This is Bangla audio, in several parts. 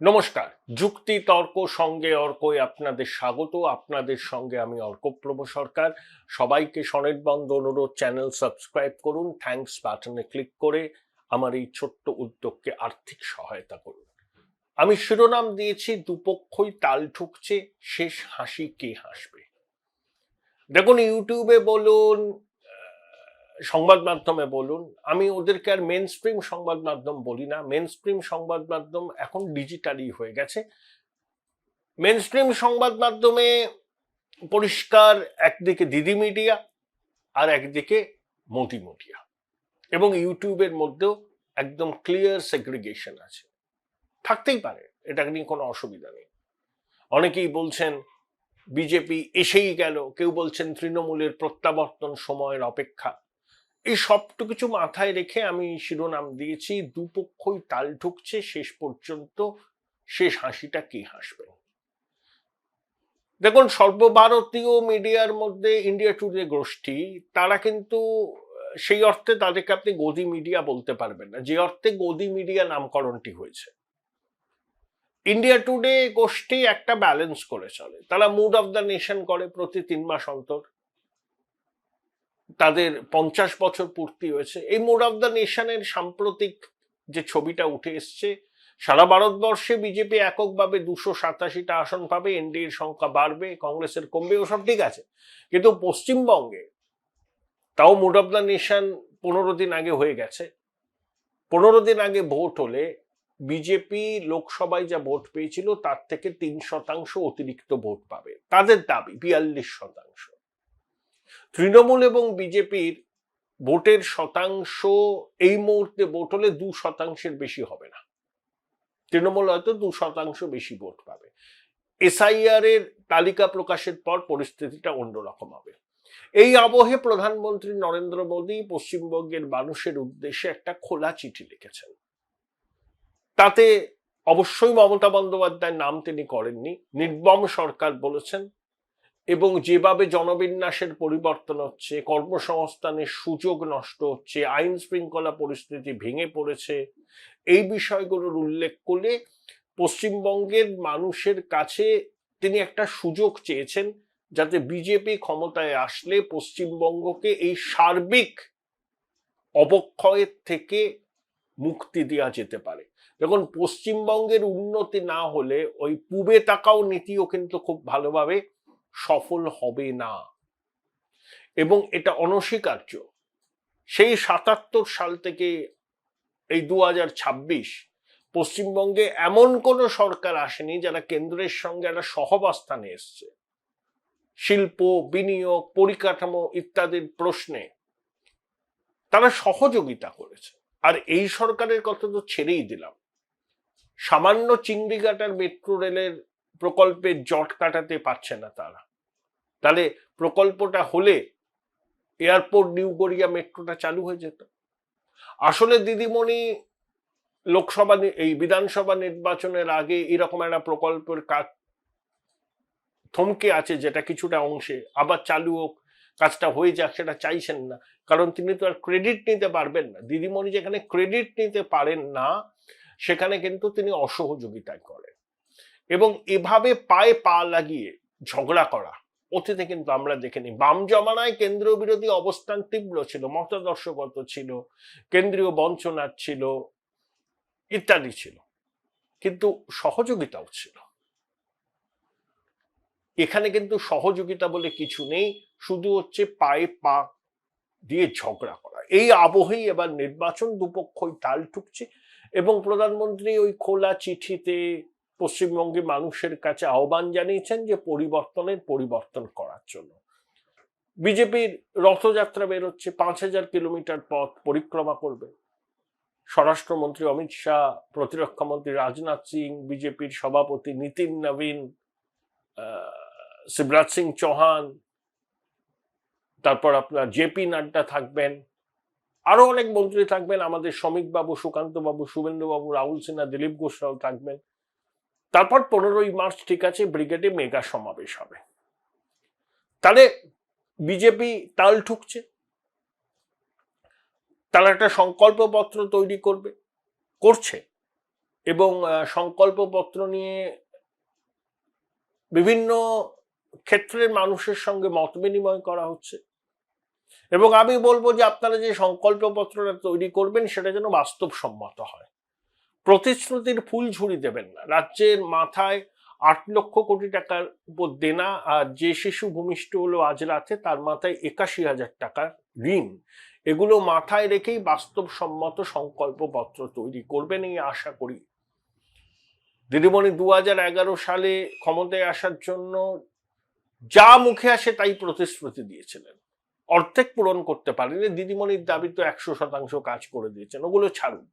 নমস্কার। যুক্তি তর্ক সঙ্গে অর্কই আপনাদের স্বাগত। আপনাদের সঙ্গে আমি অর্কপ্রভ সরকার। সবাইকে স্বনির্বন্ধ অনুরোধ, চ্যানেল সাবস্ক্রাইব করুন, থ্যাঙ্কস বাটনে ক্লিক করে আমার এই ছোট্ট উদ্যোগকে আর্থিক সহায়তা করুন। আমি শিরোনাম দিয়েছি, দুপক্ষই তাল ঠুকছে, শেষ হাসি কে হাসবে। দেখুন, ইউটিউবে বলুন, সংবাদ মাধ্যমে বলুন, আমি ওদেরকে আর মেন স্ট্রিম সংবাদ মাধ্যম বলি না। মেন স্ট্রিম সংবাদ মাধ্যম এখন ডিজিটালি হয়ে গেছে। মেন স্ট্রিম সংবাদ মাধ্যমে পরিষ্কার একদিকে দিদি মিডিয়া আর একদিকে মোদি মিডিয়া, এবং ইউটিউবের মধ্যেও একদম ক্লিয়ার সেগ্রিগেশন আছে। থাকতেই পারে, এটা নিয়ে কোনো অসুবিধা নেই। অনেকেই বলছেন বিজেপি এসেই গেল, কেউ বলছেন তৃণমূলের প্রত্যাবর্তন সময়ের অপেক্ষা। এই সবটুকু কিছু মাথায় রেখে আমি শিরোনাম দিয়েছি, দুপক্ষই তাল ঠুকছে, শেষ পর্যন্ত শেষ হাসিটা কে হাসবে। দেখুন, সর্বভারতীয় মিডিয়ার মধ্যে ইন্ডিয়া টুডে গোষ্ঠী, তারা কিন্তু সেই অর্থে তাদেরকে আপনি গদি মিডিয়া বলতে পারবেন না, যে অর্থে গদি মিডিয়া নামকরণটি হয়েছে। ইন্ডিয়া টুডে গোষ্ঠী একটা ব্যালেন্স করে চলে। তারা মুড অফ দ্য নেশন করে প্রতি 3 মাস অন্তর। তাদের 50 বছর পূর্তি হয়েছে। এই মুড অফ দ্য নেশনের সাম্প্রতিক যে ছবিটা উঠে এসছে, সারা ভারতবর্ষে বিজেপি এককভাবে 287টা আসন পাবে, এনডিএর সংখ্যা বাড়বে, কংগ্রেসের কমবে, ওসব ঠিক আছে। কিন্তু পশ্চিমবঙ্গে তাও মুড অফ দ্য নেশন 15 দিন আগে হয়ে গেছে। 15 দিন আগে ভোট হলে বিজেপি লোকসভায় যা ভোট পেয়েছিল তার থেকে 3% অতিরিক্ত ভোট পাবে। তাদের দাবি 42%। তৃণমূল এবং বিজেপির ভোটের শতাংশ এই মুহূর্তে ভোট হলে 2%-এর বেশি হবে না। তৃণমূল হয়তো 2% বেশি ভোট পাবে। এসআইআর এর তালিকা প্রকাশের পর পরিস্থিতিটা অন্যরকম হবে। এই আবহে প্রধানমন্ত্রী নরেন্দ্র মোদী পশ্চিমবঙ্গের মানুষের উদ্দেশ্যে একটা খোলা চিঠি লিখেছেন। তাতে অবশ্যই মমতা বন্দ্যোপাধ্যায়ের নাম তিনি করেননি। নির্মম সরকার বলেছেন, এবং যেভাবে জনবিন্যাসের পরিবর্তন হচ্ছে, কর্মসংস্থানের সুযোগ নষ্ট হচ্ছে, আইন শৃঙ্খলা পরিস্থিতি ভেঙে পড়েছে, এই বিষয়গুলোর উল্লেখ করে পশ্চিমবঙ্গের মানুষের কাছে তিনি একটা সুযোগ চেয়েছেন, যাতে বিজেপি ক্ষমতায় আসলে পশ্চিমবঙ্গকে এই সার্বিক অবক্ষয়ের থেকে মুক্তি দেওয়া যেতে পারে। দেখুন, পশ্চিমবঙ্গের উন্নতি না হলে ওই পূবে তাকাও নীতিও কিন্তু খুব ভালোভাবে সফল হবে না, এবং এটা অনস্বীকার্য। সেই 77 সাল থেকে এই 2026 পশ্চিমবঙ্গে এমন কোন সরকার আসেনি যারা কেন্দ্রের সঙ্গে একটা সহাবস্থানে এসছে। শিল্প, বিনিয়োগ, পরিকাঠামো ইত্যাদির প্রশ্নে তারা সহযোগিতা করেছে। আর এই সরকারের কথা তো ছেড়েই দিলাম, সামান্য চিংড়িঘাটার মেট্রো রেলের প্রকল্পের জট কাটাতে পারছে না তারা। তাহলে প্রকল্পটা হলে এয়ারপোর্ট নিউ গড়িয়া মেট্রোটা চালু হয়ে যেত। আসলে দিদিমণি লোকসভা এই বিধানসভা নির্বাচনের আগে এরকম একটা প্রকল্পের কাজ থমকে আছে, যেটা কিছুটা অংশে আবার চালু হোক, কাজটা হয়ে যাক, সেটা চাইছেন না। কারণ তিনি তো আর ক্রেডিট নিতে পারবেন না। দিদিমণি যেখানে ক্রেডিট নিতে পারেন না, সেখানে কিন্তু তিনি অসহযোগিতায় করেন। এবং এভাবে পায়ে পা লাগিয়ে ঝগড়া করা অতীতে কিন্তু আমরা দেখিনি। বাম জমানায় কেন্দ্রীয় বিরোধী অবস্থান তীব্র ছিল, মতাদর্শগত ছিল, কেন্দ্রীয় বঞ্চনা ছিল, ইত্যাদি ছিল, কিন্তু সহযোগিতাও ছিল। এখানে কিন্তু সহযোগিতা বলে কিছু নেই, শুধু হচ্ছে পায়ে পা দিয়ে ঝগড়া করা। এই আবহেই এবার নির্বাচন, দুপক্ষই তাল ঠুকছে, এবং প্রধানমন্ত্রী ওই খোলা চিঠিতে পশ্চিমবঙ্গের মানুষের কাছে আহ্বান জানিয়েছেন যে পরিবর্তন করার জন্য। বিজেপির রথযাত্রা বেরোচ্ছে, 5000 কিলোমিটার পথ পরিক্রমা করবে। স্বরাষ্ট্রমন্ত্রী অমিত শাহ, প্রতিরক্ষা মন্ত্রী রাজনাথ সিং, বিজেপির সভাপতি নীতিন নবীন, শিবরাজ সিং চৌহান, তারপর আপনার জেপি নাড্ডা থাকবেন, আরো অনেক মন্ত্রী থাকবেন, আমাদের শ্রমিক বাবু, সুকান্ত বাবু, শুভেন্দু বাবু, রাহুল সিনহা, দিলীপ ঘোষরাও থাকবেন। তারপর 15ই মার্চ ঠিক আছে, ব্রিগেডে মেগা সমাবেশ হবে। তাহলে বিজেপি তাল ঠুকছে, তারা একটা সংকল্পপত্র তৈরি করছে। এবং সংকল্পপত্র নিয়ে বিভিন্ন ক্ষেত্রের মানুষের সঙ্গে মত বিনিময় করা হচ্ছে। এবং আমি বলবো যে আপনারা যে সংকল্পপত্রটা তৈরি করবেন সেটা যেন বাস্তবসম্মত হয়। প্রতিশ্রুতির ফুল ঝুড়ি দেবেন না। রাজ্যের মাথায় 8 লক্ষ কোটি টাকার উপর দেনা, আর যে শিশু ভূমিষ্ঠ হলো আজ রাতে তার মাথায় 81,000 টাকার ঋণ, এগুলো মাথায় রেখেই বাস্তবসম্মত সংকল্পপত্র তৈরি করবেন এই আশা করি। দিদিমণি 2011 সালে ক্ষমতায় আসার জন্য যা মুখে আসে তাই প্রতিশ্রুতি দিয়েছিলেন, অর্ধেক পূরণ করতে পারেনি। দিদিমণির দাবি তো 100% কাজ করে দিয়েছেন, ওগুলো ছাড়ুন।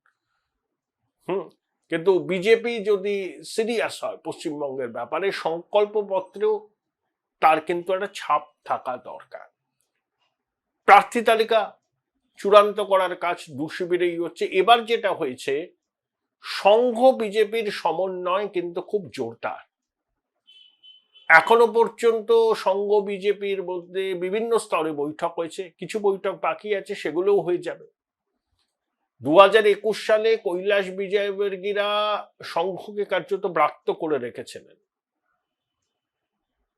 কিন্তু বিজেপি যদি সিরিয়াস হয় পশ্চিমবঙ্গের ব্যাপারে, সংকল্পপত্রেও তার কিন্তু একটা ছাপ থাকা দরকার। প্রার্থী তালিকা চূড়ান্ত করার কাজ দুশিবিরেই হচ্ছে। এবার যেটা হয়েছে, সংঘ বিজেপির সমন্বয় কিন্তু খুব জোরদার। এখনো পর্যন্ত সংঘ বিজেপির মধ্যে বিভিন্ন স্তরে বৈঠক হয়েছে, কিছু বৈঠক বাকি আছে, সেগুলোও হয়ে যাবে। 2021 সালে কৈলাস বিজয়বর্গীরা সংঘকে কার্যত ব্রাত্য করে রেখেছিলেন,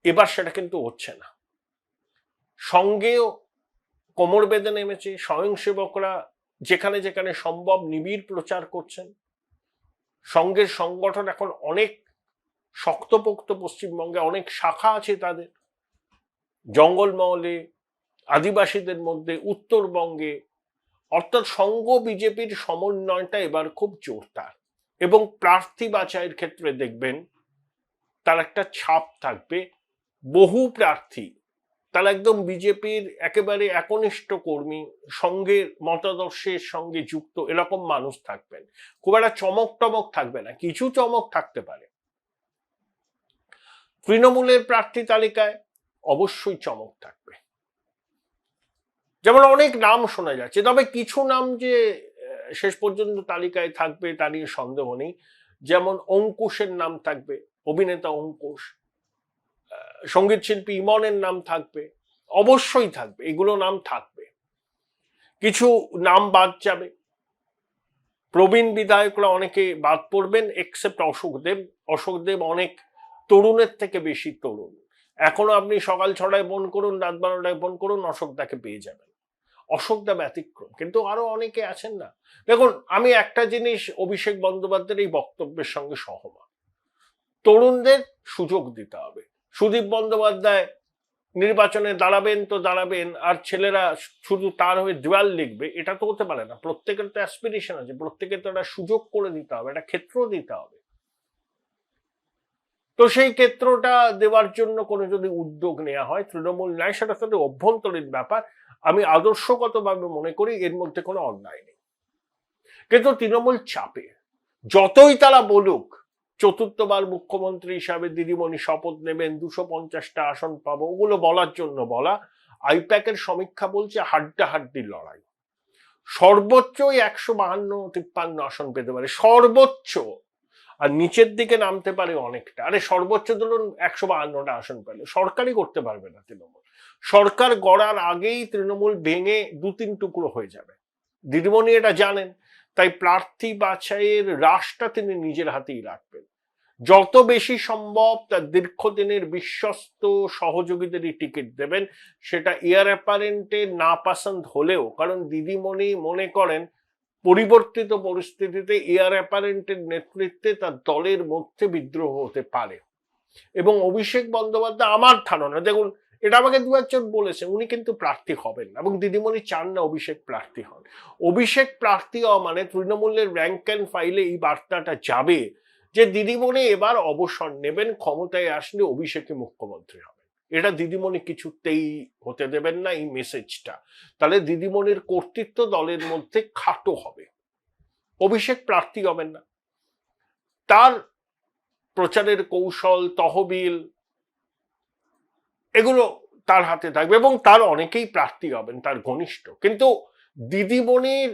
এবার সেটা কিন্তু হচ্ছে না। সঙ্গেও কোমর বেঁধে নেমেছে, স্বয়ংসেবকরা যেখানে যেখানে সম্ভব নিবিড় প্রচার করছেন। সঙ্গের সংগঠন এখন অনেক শক্তপোক্ত, পশ্চিমবঙ্গে অনেক শাখা আছে তাদের, জঙ্গলমহলে, আদিবাসীদের মধ্যে, উত্তরবঙ্গে। অর্থাৎ সংঘ বিজেপির সমন্বয়টা এবার খুব জোরদার। এবং প্রার্থী বাছাইয়ের ক্ষেত্রে দেখবেন তার একটা ছাপ থাকবে। বহু প্রার্থী তারা একদম বিজেপির একেবারে একনিষ্ঠ কর্মী, সঙ্গের মতাদর্শের সঙ্গে যুক্ত, এরকম মানুষ থাকবেন। খুব একটা চমক টমক থাকবে না, কিছু চমক থাকতে পারে। তৃণমূলের প্রার্থী তালিকায় অবশ্যই চমক থাকবে, যেমন অনেক নাম শোনা যাচ্ছে, তবে কিছু নাম যে শেষ পর্যন্ত তালিকায় থাকবে তা নিয়ে সন্দেহ নেই। যেমন অঙ্কুশের নাম থাকবে, অভিনেতা অঙ্কুশ, সঙ্গীত শিল্পী ইমনের নাম থাকবে, অবশ্যই থাকবে, এগুলো নাম থাকবে। কিছু নাম বাদ যাবে, প্রবীণ বিধায়করা অনেকে বাদ পড়বেন, এক্সেপ্ট অশোকদেব। অশোকদেব অনেক তরুণের থেকে বেশি তরুণ, এখনো আপনি সকাল 6টায় ফোন করুন, রাত 12টায় ফোন করুন, অশোকদাকে পেয়ে যাবেন। অশোকদা ব্যতিক্রম, কিন্তু আরো অনেকে আছেন না। দেখুন, আমি একটা জিনিস অভিষেক বন্দ্যোপাধ্যায়ের এই বক্তব্যের সঙ্গে সহমত, তরুণদের সুযোগ দিতে হবে। সুদীপ বন্দ্যোপাধ্যায় নির্বাচনে দাঁড়াবেন তো দাঁড়াবেন, আর ছেলেরা শুধু তার হয়ে দেওয়াল লিখবে, এটা তো হতে পারে না। প্রত্যেকের তো অ্যাসপিরেশন আছে, প্রত্যেকের তো একটা সুযোগ করে দিতে হবে, একটা ক্ষেত্র দিতে হবে। তো সেই ক্ষেত্রটা দেওয়ার জন্য কোনো যদি উদ্যোগ নেওয়া হয়, তৃণমূল নেয়, সেটা তাদের অভ্যন্তরীণ ব্যাপার। আমি আদর্শগতভাবে মনে করি এর মধ্যে কোনো অন্যায় নেই। কিন্তু তৃণমূল চাপে, যতই তারা বলুক 4র্থবার মুখ্যমন্ত্রী হিসাবে দিদিমণি শপথ নেবেন, 250টা আসন পাবো, ওগুলো বলার জন্য বলা। আইপ্যাকের সমীক্ষা বলছে হাড্ডাহাড্ডি লড়াই, সর্বোচ্চই 152-53 আসন পেতে পারে, সর্বোচ্চ। আর নিচের দিকে নামতে পারে অনেকটা। আরে সর্বোচ্চ ধরুন 152টা আসন পেলে, সরকারই করতে পারবে না তৃণমূল। সরকার গড়ার আগেই তৃণমূল ভেঙে 2-3 টুকরো হয়ে যাবে। দিদিমণি এটা জানেন, তাই প্রার্থী বাছাইয়ের রাশটা তিনি নিজের হাতেই রাখবেন। যত বেশি সম্ভব তার দীর্ঘদিনের বিশ্বস্ত সহযোগীদেরই টিকিট দেবেন, সেটা এয়ার অ্যাপারেন্টে না পছন্দ হলেও। কারণ দিদিমণি মনে করেন পরিবর্তিত পরিস্থিতিতে এয়ার অ্যাপারেন্টের নেতৃত্বে তার দলের মধ্যে বিদ্রোহ হতে পারে। এবং অভিষেক বন্দ্যোপাধ্যায়, আমার ধারণা, দেখুন এটা আমাকে 2-1 জন বলেছে, উনি কিন্তু প্রার্থী হবেন না, এবং দিদিমণি চান না অভিষেক প্রার্থী হন। অভিষেক প্রার্থী হওয়া মানে তৃণমূলের র্যাঙ্ক অ্যান্ড ফাইলে এই বার্তাটা যাবে যে দিদিমণি এবার অবসর নেবেন, ক্ষমতায় আসলে অভিষেকই মুখ্যমন্ত্রী হবে। এটা দিদিমণি কিছুতেই হতে দেবেন না, এই মেসেজটা। তাহলে দিদিমণির কর্তৃত্ব দলের মধ্যে খাটো হবে, অভিষেক প্রার্থী হবেন না। তার প্রচারের কৌশল, তহবিল, এগুলো তার হাতে থাকবে, এবং তার অনেকেই প্রার্থী হবেন তার ঘনিষ্ঠ। কিন্তু দিদিমণির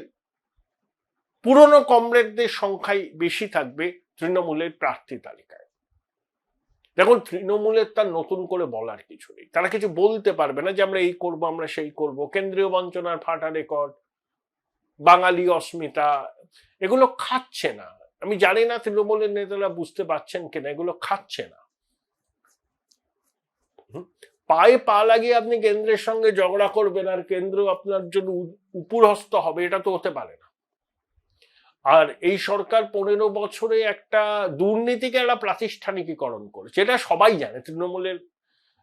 পুরনো কমরেডদের সংখ্যাই বেশি থাকবে তৃণমূলের প্রার্থী তালিকায়। দেখুন, তৃণমূলের তার নতুন করে বলার কিছু নেই, তারা কিছু বলতে পারবে না যে আমরা এই করব, আমরা সেই করব। কেন্দ্রীয় বঞ্চনার ফাটা রেকর্ড, বাঙালি অস্মিতা, এগুলো খাচ্ছে না। আমি জানি না তৃণমূলের নেতারা বুঝতে পারছেন কিনা, এগুলো খাচ্ছে না। পায়ে পা লাগিয়ে আপনি কেন্দ্রের সঙ্গে ঝগড়া করবেন আর কেন্দ্র আপনার জন্য উপরহস্ত হবে, এটা তো হতে পারে না। আর এই সরকার 15 বছরে একটা দুর্নীতিকে একটা প্রাতিষ্ঠানিকীকরণ করেছে, এটা সবাই জানে, তৃণমূলের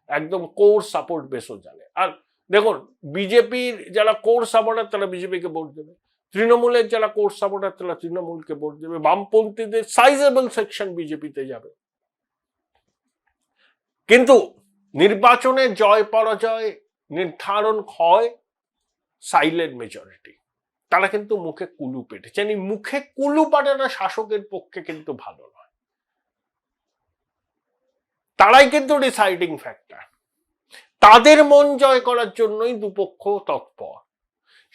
একদম কোর সাপোর্ট বেসও জানে। আর দেখুন, বিজেপির যারা কোর সাপোর্টার তারা বিজেপিকে ভোট দেবে, তৃণমূলের যারা কোর সাপোর্টার তারা তৃণমূলকে ভোট দেবে, বামপন্থীদের সাইজেবল সেকশন বিজেপিতে যাবে। কিন্তু নির্বাচনে জয় পরাজয় নির্ধারণ হয় সাইলেন্ট মেজরিটি। তারা কিন্তু মুখে কুলু পেটেছেন, এই মুখে কুলু পাটাটা শাসকের পক্ষে কিন্তু ভালো নয়। তারাই কিন্তু ডিসাইডিং ফ্যাক্টর, তাদের মন জয় করার জন্যই দুপক্ষ তৎপর।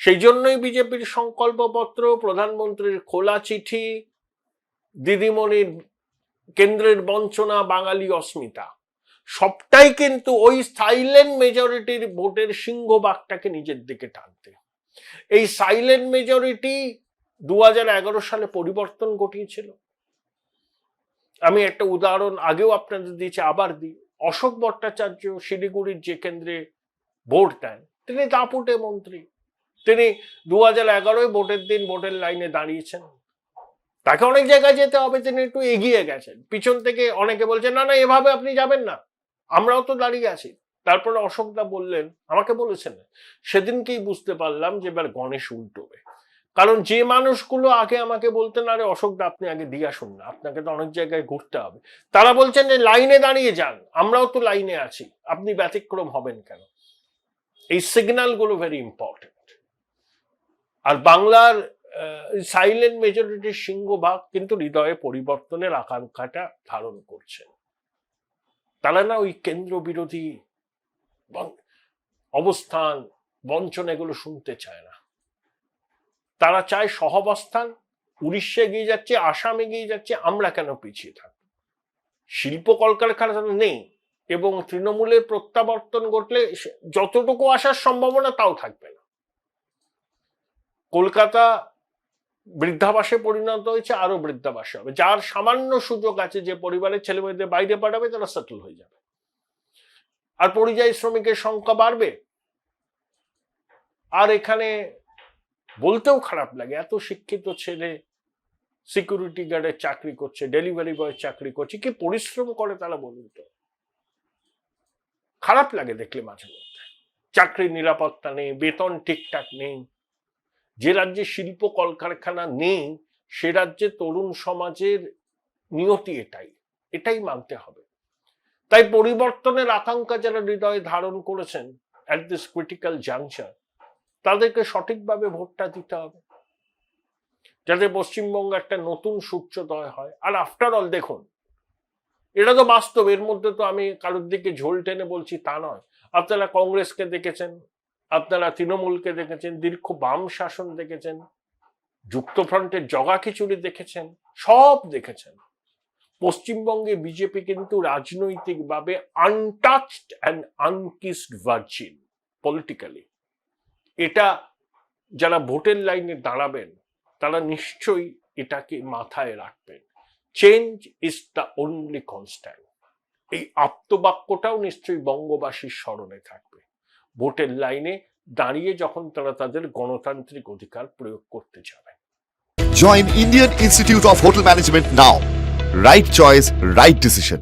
সেই জন্যই বিজেপির সংকল্পপত্র, প্রধানমন্ত্রীর খোলা চিঠি, দিদিমণির কেন্দ্রের বঞ্চনা, বাঙালি অস্মিতা, সবটাই কিন্তু ওই সাইলেন্ট মেজরিটির ভোটের সিংহভাগটাকে নিজের দিকে টানতে। এই সাইলেন্ট মেজরিটি 2011 সালে পরিবর্তন ঘটিয়েছিল। আমি একটা উদাহরণ আগেও আপনাদের দিয়েছি, আবার দিই। অশোক ভট্টাচার্য শিলিগুড়ির যে কেন্দ্রে ভোট দেন, তিনি দাপুটে মন্ত্রী, তিনি 2011 ভোটের দিন ভোটের লাইনে দাঁড়িয়েছেন। তাকে অনেক জায়গায় যেতে হবে, তিনি একটু এগিয়ে গেছেন। পিছন থেকে অনেকে বলছেন না না এভাবে আপনি যাবেন না, আমরাও তো দাঁড়িয়ে আছি। তারপরে অশোকদা বললেন, আমাকে বলেছেন, সেদিনকেই বুঝতে পারলাম যে এবার গণেশ উল্টোবে। কারণ যে মানুষগুলো আগে আমাকে বলতেন আরে অশোকদা আপনি আগে দিয়ে আসুন না, আপনাকে তো অনেক জায়গায় ঘুরতে হবে, তারা বলছেন যে লাইনে দাঁড়িয়ে যান, আমরাও তো লাইনে আছি, আপনি ব্যতিক্রম হবেন কেন। এই সিগন্যাল গুলো ভেরি ইম্পর্টেন্ট। আর বাংলার সাইলেন্ট মেজরিটির সিংহভাগ কিন্তু হৃদয়ে পরিবর্তনের আকাঙ্ক্ষাটা ধারণ করছে। তারা না ওই কেন্দ্র বিরোধী অবস্থান, বঞ্চন এগুলো শুনতে চায় না। তারা চায় সহাবস্থান। উড়িষ্যা এগিয়ে যাচ্ছে, আসাম এগিয়ে যাচ্ছে, আমরা কেন পিছিয়ে থাকবো? শিল্প কলকারখানা নেই এবং তৃণমূলের প্রত্যাবর্তন ঘটলে যতটুকু আসার সম্ভাবনা তাও থাকবে না। কলকাতা বৃদ্ধাবাসে পরিণত হয়েছে, আরো বৃদ্ধাবাসে হবে। যার সামান্য সুযোগ আছে, যে পরিবারের ছেলে মেয়েদের বাইরে পাঠাবে, তারা সেটেল হয়ে যাবে। আর পরিযায়ী শ্রমিকের সংখ্যা বাড়বে। আর এখানে বলতেও খারাপ লাগে, এত শিক্ষিত ছেলে সিকিউরিটি গার্ডের চাকরি করছে, ডেলিভারি বয়ের চাকরি করছে, কি পরিশ্রম করে তারা বলুন তো। খারাপ লাগে দেখলে মাঝে মধ্যে। চাকরির নিরাপত্তা নেই, বেতন ঠিকঠাক নেই। যে রাজ্যে শিল্প কলকারখানা নেই, সে রাজ্যে তরুণ সমাজের নিয়তি এটাই মানতে হবে। তাই পরিবর্তনের আকাঙ্ক্ষা যারা হৃদয়ে ধারণ করেছেন অ্যাট দিস ক্রিটিক্যাল জাংশন, তাদেরকে সঠিকভাবে ভোটটা দিতে হবে, যাতে পশ্চিমবঙ্গে একটা নতুন সূর্যোদয় হয়। আর আফটার অল দেখুন, এটা তো বাস্তব, এর মধ্যে তো আমি কারোর দিকে ঝোল টেনে বলছি তা নয়। আপনারা কংগ্রেসকে দেখেছেন, আপনারা তৃণমূলকে দেখেছেন, দীর্ঘ বাম শাসন দেখেছেন, যুক্তফ্রন্টের জগা খিচুড়ি দেখেছেন, সব দেখেছেন। পশ্চিমবঙ্গে বিজেপি কিন্তু রাজনৈতিকভাবে আনটাচড অ্যান্ড আনকিসড ভার্জিন পলিটিক্যালি। এটা যারা ভোটের লাইনে দাঁড়াবেন তারা নিশ্চয়ই এটাকে মাথায় রাখবেন। Change is the only constant. এই আপ্তবাক্যটাও নিশ্চয়ই বঙ্গবাসীর স্মরণে থাকবে ভোটের লাইনে দাঁড়িয়ে যখন তারা তাদের গণতান্ত্রিক অধিকার প্রয়োগ করতে যাবে। Join Indian Institute of Hotel Management now. Right choice, right decision.